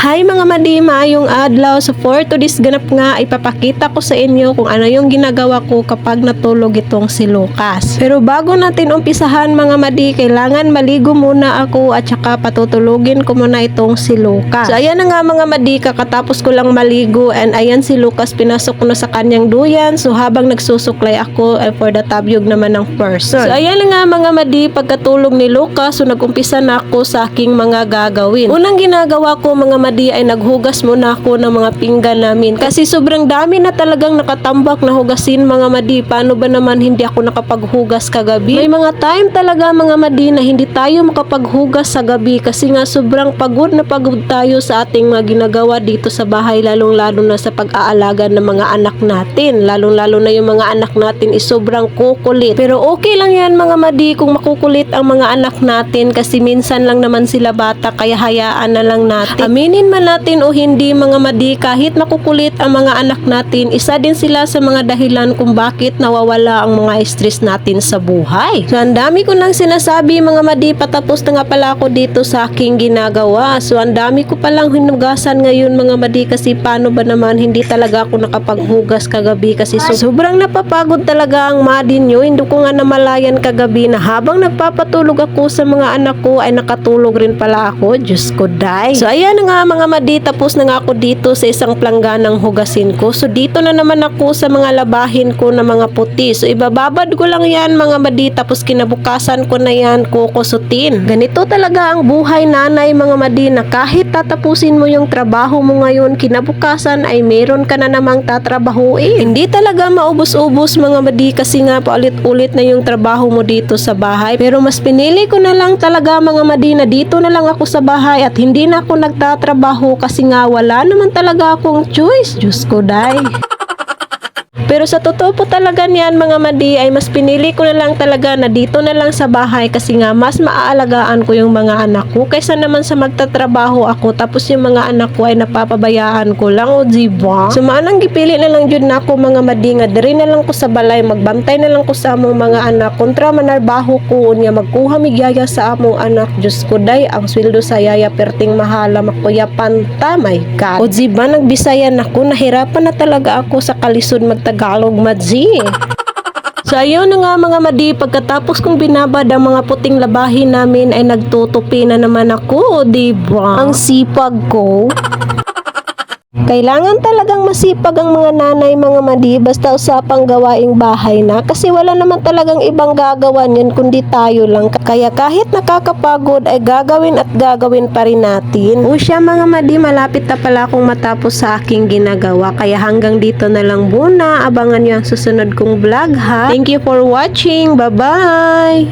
Hi mga madi, maayong adlaw. So for today's ganap nga, ipapakita ko sa inyo kung ano yung ginagawa ko kapag natulog itong si Lucas. Pero bago natin umpisahan mga madi, kailangan maligo muna ako at saka patutulugin ko muna itong si Lucas. So ayan na nga mga madi, kakatapos ko lang maligo and ayan si Lucas, pinasok ko na sa kanyang duyan. So habang nagsusuklay ako for the tabyog naman ng person. So ayan na nga mga madi, pagkatulog ni Lucas, so nagumpisa na ako sa aking mga gagawin. Unang ginagawa ko mga madi ay naghugas muna ako ng mga pinggan namin kasi sobrang dami na talagang nakatambak na hugasin mga madi. Paano ba naman hindi ako nakapaghugas kagabi? May mga time talaga mga madi na hindi tayo makapaghugas sa gabi kasi nga sobrang pagod na pagod tayo sa ating mga ginagawa dito sa bahay, lalong-lalo na sa pag-aalaga ng mga anak natin. Lalong-lalo na yung mga anak natin is sobrang kukulit. Pero okay lang yan mga madi kung makukulit ang mga anak natin kasi minsan lang naman sila bata kaya hayaan na lang natin. Aminin man natin o hindi mga madi, kahit makukulit ang mga anak natin, isa din sila sa mga dahilan kung bakit nawawala ang mga stress natin sa buhay. So ang dami ko nang sinasabi mga madi, patapos na nga pala ako dito sa aking ginagawa. So ang dami ko palang hinugasan ngayon mga madi kasi paano ba naman hindi talaga ako nakapaghugas kagabi kasi sobrang napapagod talaga ang madi nyo. Hindi ko nga namalayan kagabi na habang nagpapatulog ako sa mga anak ko ay nakatulog rin pala ako. Diyos ko day. So ayan na nga mga madi, tapos na nga ako dito sa isang plangganang hugasin ko. So dito na naman ako sa mga labahin ko na mga puti. So ibababad ko lang yan mga madi, tapos kinabukasan ko na yan kukusutin. Ganito talaga ang buhay nanay mga madi, na kahit tatapusin mo yung trabaho mo ngayon, kinabukasan ay meron ka na namang tatrabahuin. Hindi talaga maubos-ubos mga madi kasi nga paulit-ulit na yung trabaho mo dito sa bahay. Pero mas pinili ko na lang talaga mga madi na dito na lang ako sa bahay at hindi na ako nagtatrabaho kasi nga wala naman talaga akong choice. Diyos ko day. Pero sa totoo po talaga niyan mga madi ay mas pinili ko na lang talaga na dito na lang sa bahay kasi nga mas maaalagaan ko yung mga anak ko kaysa naman sa magtatrabaho ako tapos yung mga anak ko ay napapabayaan ko lang o diba? So maanang gipili na lang yun na ako mga madi nga diri na lang ko sa balay, magbantay na lang ko sa among mga anak kontra manarbaho ko unya magkuha migaya sa among anak. Diyos ko day, ang sweldo sa yaya perting mahala makuya panta, my God. O diba nagbisayan ako, nahirapan na talaga ako sa kalisod Tagalog madzi. So ayun na nga mga madi, pagkatapos kong binabad ang mga puting labahin namin ay nagtutupi na naman ako, diba? Ang sipag ko. Kailangan talagang masipag ang mga nanay mga madi basta usapang gawaing bahay na kasi wala naman talagang ibang gagawan yan kundi tayo lang. Kaya kahit nakakapagod ay gagawin at gagawin pa rin natin. O siya mga madi, malapit na pala akong matapos sa aking ginagawa kaya hanggang dito na lang muna. Abangan nyo ang susunod kong vlog ha. Thank you for watching. Bye bye!